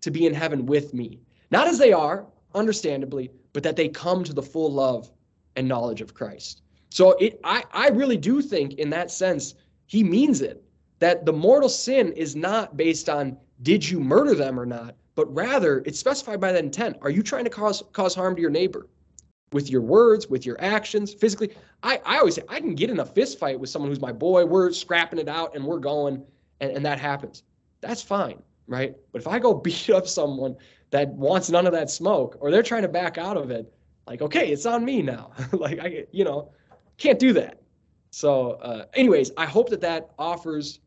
to be in heaven with me. Not as they are, understandably, but that they come to the full love and knowledge of Christ. So I really do think in that sense, he means it, that the mortal sin is not based on did you murder them or not, but rather it's specified by that intent. Are you trying to cause harm to your neighbor with your words, with your actions, physically? I always say I can get in a fist fight with someone who's my boy. We're scrapping it out and we're going, and that happens. That's fine, right? But if I go beat up someone that wants none of that smoke, or they're trying to back out of it, like, okay, it's on me now. Like, I can't do that. So anyways, I hope that offers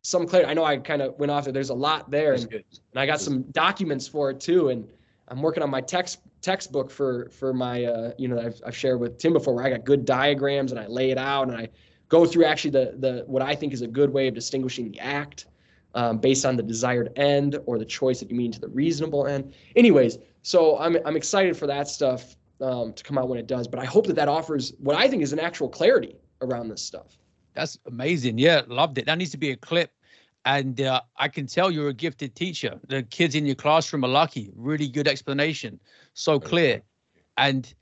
some clarity. I know I kind of went off there. There's a lot there, and I got some documents for it too. And I'm working on my textbook for my, I've shared with Tim before, where I got good diagrams and I lay it out and I go through actually the what I think is a good way of distinguishing the act based on the desired end or the choice that you mean to the reasonable end. Anyways, so I'm excited for that stuff to come out when it does. But I hope that offers what I think is an actual clarity around this stuff. That's amazing. Yeah, loved it. That needs to be a clip. And I can tell you're a gifted teacher. The kids in your classroom are lucky. Really good explanation. So clear. And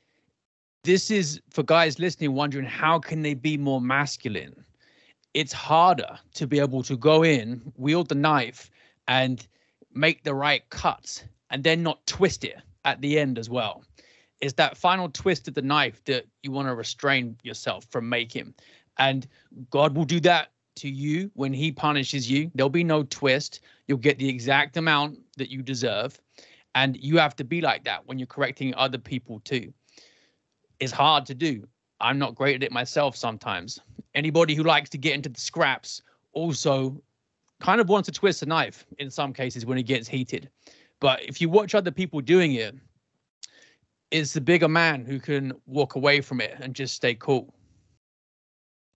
this is for guys listening, wondering how can they be more masculine? It's harder to be able to go in, wield the knife, and make the right cuts, and then not twist it at the end as well. It's that final twist of the knife that you want to restrain yourself from making. And God will do that to you when he punishes you. There'll be no twist. You'll get the exact amount that you deserve. And you have to be like that when you're correcting other people too. It's hard to do. I'm not great at it myself sometimes. Anybody who likes to get into the scraps also kind of wants to twist a knife in some cases when it gets heated. But if you watch other people doing it, it's the bigger man who can walk away from it and just stay cool.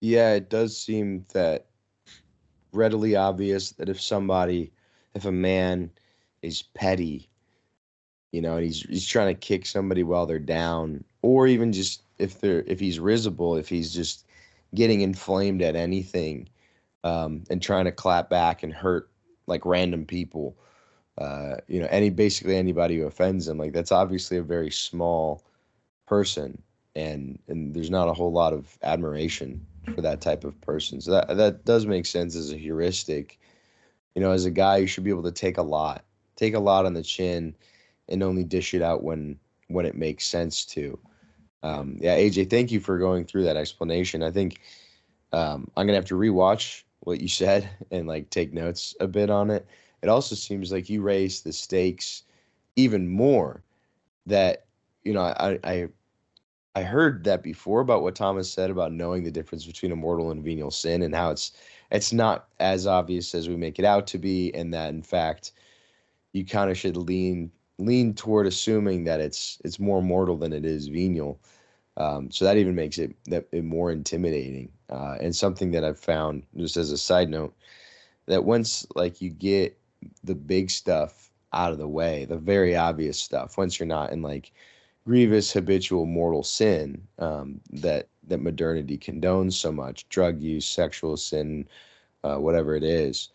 Yeah, it does seem that readily obvious that if a man is petty, and he's trying to kick somebody while they're down, or even just if he's risible, if he's just getting inflamed at anything, and trying to clap back and hurt like random people, basically anybody who offends him, like that's obviously a very small person, and there's not a whole lot of admiration for that type of person. So that does make sense as a heuristic. As a guy, you should be able to take a lot on the chin and only dish it out when it makes sense to. Yeah, AJ, thank you for going through that explanation. I think I'm gonna have to rewatch what you said and like take notes a bit on it. It also seems like you raised the stakes even more. That I heard that before about what Thomas said about knowing the difference between a mortal and venial sin, and how it's not as obvious as we make it out to be, and that in fact you kind of should lean toward assuming that it's more mortal than it is venial. So that even makes it more intimidating, and something that I've found, just as a side note, that once like you get the big stuff out of the way, the very obvious stuff, once you're not in like grievous habitual mortal sin that modernity condones so much, drug use, sexual sin, whatever it is,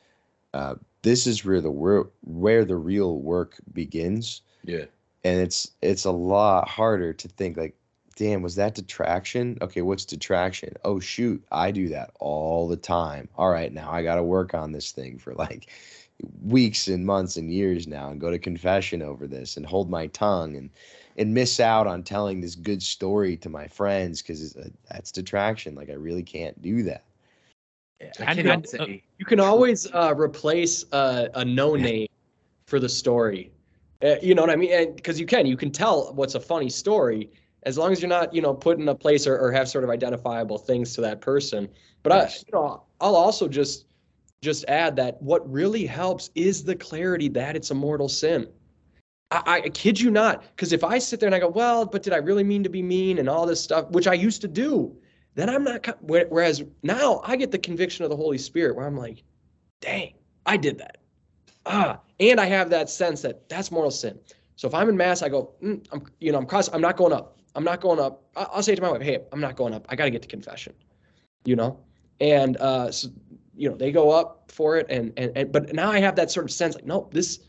this is where the real work begins. Yeah. And it's a lot harder to think like, damn, was that detraction? Okay, what's detraction? Oh shoot, I do that all the time. All right, now I got to work on this thing for like weeks and months and years now and go to confession over this and hold my tongue and miss out on telling this good story to my friends because that's detraction. Like I really can't do that. You can always replace a no name for the story. You know what I mean? Because you can tell what's a funny story as long as you're not, put in a place or have sort of identifiable things to that person. But I'll also just add that what really helps is the clarity that it's a mortal sin. I kid you not, because if I sit there and I go, well, but did I really mean to be mean and all this stuff, which I used to do, then I'm not. Whereas now I get the conviction of the Holy Spirit where I'm like, dang, I did that. And I have that sense that that's mortal sin. So if I'm in mass, I go, I'm cross. I'm not going up. I'm not going up. I'll say to my wife, hey, I'm not going up. I got to get to confession, and so, they go up for it. But now I have that sort of sense like, no, this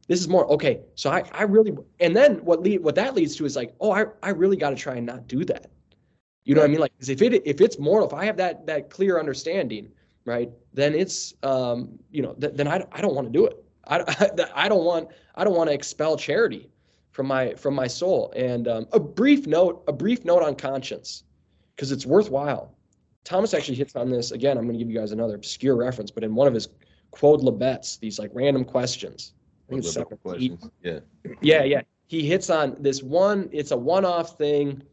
is more okay. So I really, and then what that leads to is like, oh, I really got to try and not do that. You know what I mean? Like, because if it's mortal, if I have that clear understanding, right, then it's then I don't want to do it. I don't want to expel charity from my soul. And a brief note on conscience, because it's worthwhile. Thomas actually hits on this again. I'm going to give you guys another obscure reference, but in one of his quod libets, these like random questions. I think it's questions. Yeah. He hits on this one. It's a one-off thing.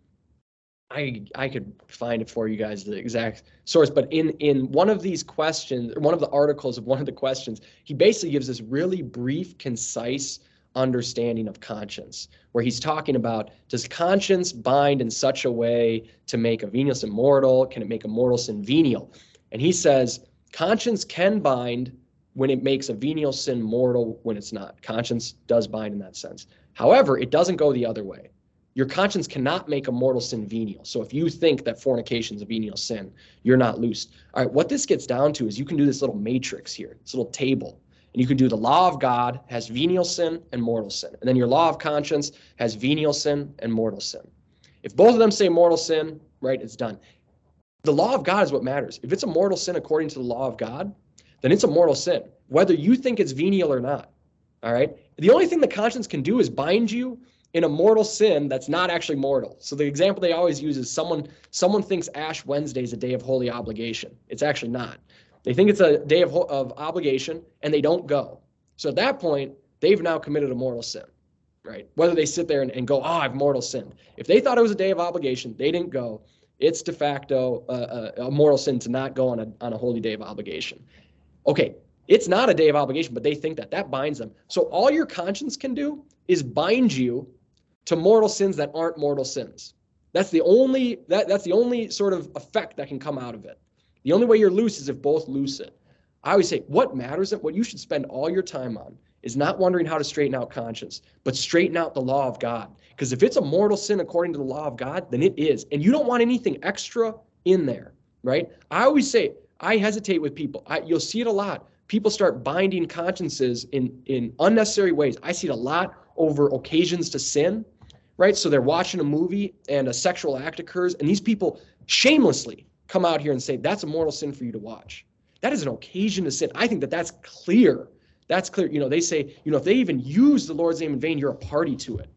I could find it for you guys, the exact source, but in one of these questions, or one of the articles of one of the questions, he basically gives this really brief, concise understanding of conscience, where he's talking about, does conscience bind in such a way to make a venial sin mortal? Can it make a mortal sin venial? And he says, conscience can bind when it makes a venial sin mortal when it's not. Conscience does bind in that sense. However, it doesn't go the other way. Your conscience cannot make a mortal sin venial. So if you think that fornication is a venial sin, you're not loosed. All right, what this gets down to is you can do this little matrix here, this little table. And you can do the law of God has venial sin and mortal sin. And then your law of conscience has venial sin and mortal sin. If both of them say mortal sin, right, it's done. The law of God is what matters. If it's a mortal sin according to the law of God, then it's a mortal sin, whether you think it's venial or not. All right? The only thing the conscience can do is bind you in a mortal sin that's not actually mortal. So the example they always use is someone thinks Ash Wednesday is a day of holy obligation. It's actually not. They think it's a day of obligation, and they don't go. So at that point, they've now committed a mortal sin, right? Whether they sit there and go, I've mortal sinned. If they thought it was a day of obligation, they didn't go. It's de facto a mortal sin to not go on a holy day of obligation. Okay, it's not a day of obligation, but they think that binds them. So all your conscience can do is bind you to mortal sins that aren't mortal sins. That's the only sort of effect that can come out of it. The only way you're loose is if both loose it. I always say, what matters, what you should spend all your time on is not wondering how to straighten out conscience, but straighten out the law of God. Because if it's a mortal sin according to the law of God, then it is. And you don't want anything extra in there, right? I always say, I hesitate with people. You'll see it a lot. People start binding consciences in unnecessary ways. I see it a lot over occasions to sin, right? So they're watching a movie and a sexual act occurs, and these people shamelessly come out here and say, that's a mortal sin for you to watch. That is an occasion to sin. I think that's clear. That's clear. They say, if they even use the Lord's name in vain, you're a party to it.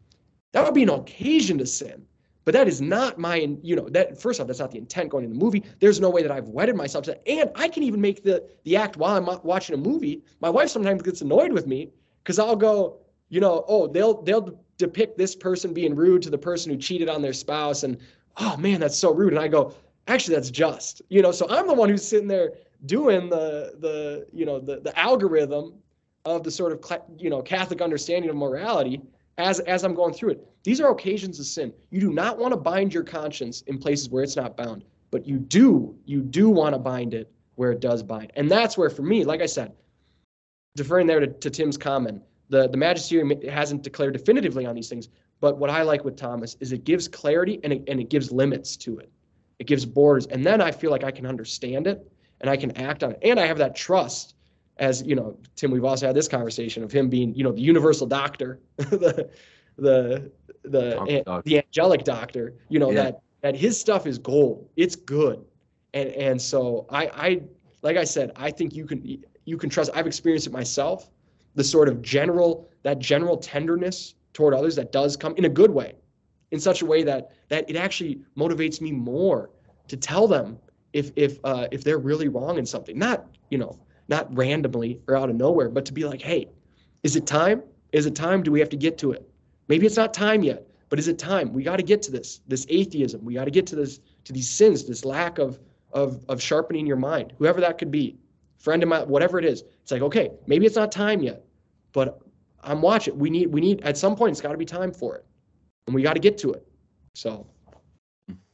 That would be an occasion to sin. But that is not that first off, that's not the intent going in the movie. There's no way that I've wedded myself to that. And I can even make the act while I'm watching a movie. My wife sometimes gets annoyed with me because I'll go, they'll depict this person being rude to the person who cheated on their spouse. And, oh man, that's so rude. And I go, actually, that's just, so I'm the one who's sitting there doing the algorithm of the sort of, Catholic understanding of morality as I'm going through it. These are occasions of sin. You do not want to bind your conscience in places where it's not bound, but you do want to bind it where it does bind. And that's where, for me, like I said, deferring there to Tim's comment, the magisterium hasn't declared definitively on these things, but what I like with Thomas is it gives clarity and it gives limits to it. It gives borders. And then I feel like I can understand it and I can act on it. And I have that trust. As Tim, we've also had this conversation of him being, the universal doctor, the angelic doctor, that his stuff is gold. It's good. And so I like I said, I think you can trust. I've experienced it myself. the sort of general tenderness toward others that does come in a good way, in such a way that it actually motivates me more to tell them if they're really wrong in something, not randomly or out of nowhere, but to be like, hey, is it time? Is it time? Do we have to get to it? Maybe it's not time yet, but is it time? We got to get to this atheism. We got to get to these sins, this lack of sharpening your mind, whoever that could be, friend of mine, whatever it is. It's like, okay, maybe it's not time yet, but I'm watching. We need at some point, it's got to be time for it, and we got to get to it. So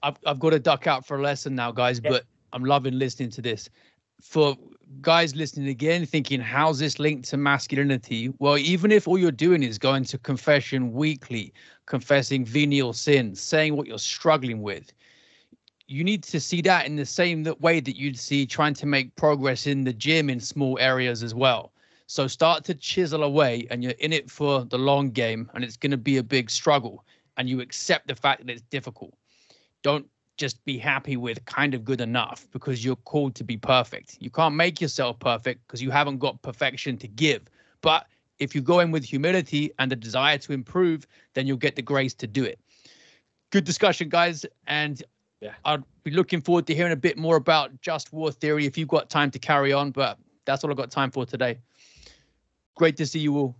I've got to duck out for a lesson now, guys, but I'm loving listening to this. For guys listening again, thinking, how's this linked to masculinity? Well, even if all you're doing is going to confession weekly, confessing venial sins, saying what you're struggling with, you need to see that in the same way that you'd see trying to make progress in the gym in small areas as well. So start to chisel away, and you're in it for the long game, and it's going to be a big struggle, and you accept the fact that it's difficult. Don't just be happy with kind of good enough, because you're called to be perfect. You can't make yourself perfect because you haven't got perfection to give. But if you go in with humility and the desire to improve, then you'll get the grace to do it. Good discussion, guys. And I'll be looking forward to hearing a bit more about just war theory if you've got time to carry on. But that's all I've got time for today. Great to see you all.